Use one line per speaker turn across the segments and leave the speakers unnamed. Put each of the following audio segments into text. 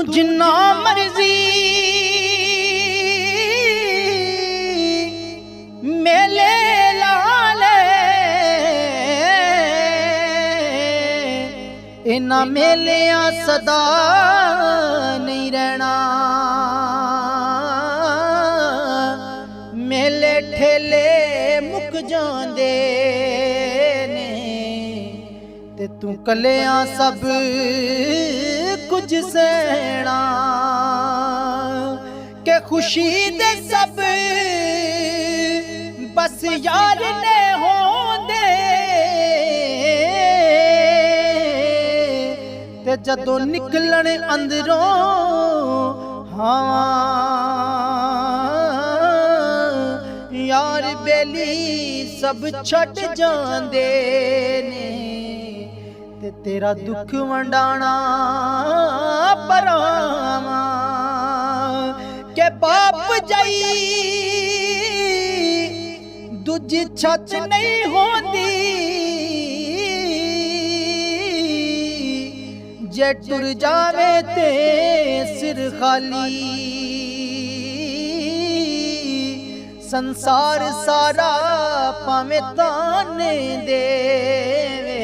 जिन्ना मर्जी मेले ला ले, इन्ना मेलिया सदा नहीं रहना। मेले ठेले मुक जांदे ने ते तू कलिया सब कुछ सहना। के खुशी दे सब बस यार ने होंदे, ते जदों निकलन अंदरों हाँ यार बेली सब छट जांदे ने। ते तेरा दुख वंडाना परावा के बाप जाई दूजी छत नहीं होंदी। जे टुर जावे ते सिर खाली, संसार सारा पावे ताने देवे,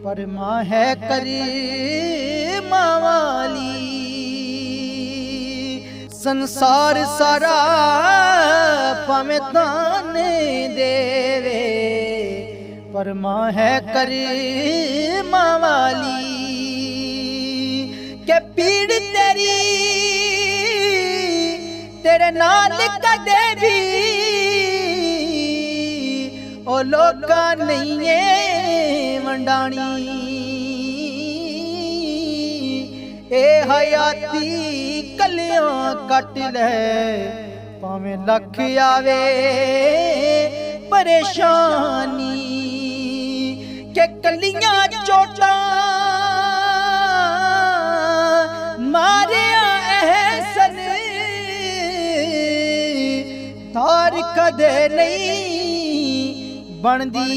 पर मां है करीमा वाली। संसार सारा पावे ताने देवे, पर मां है करीमा वाली। के पीड़ तेरी तेरे नाल कदे भी ओ लोका नहीं है वंडानी। ए हयाती कलियां कट ले भावें लख आवे परेशानी। के कलियां चोटां मारिया एहसन तार कदे नहीं बनदी।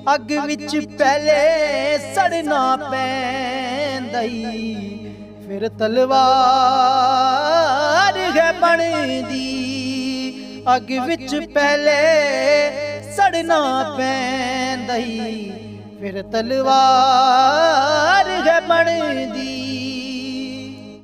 अग विच पहले सड़ना पैंदी, फिर तलवार है बनदी। अग विच पहले सड़ना पैंदी, फिर तलवार है बनदी।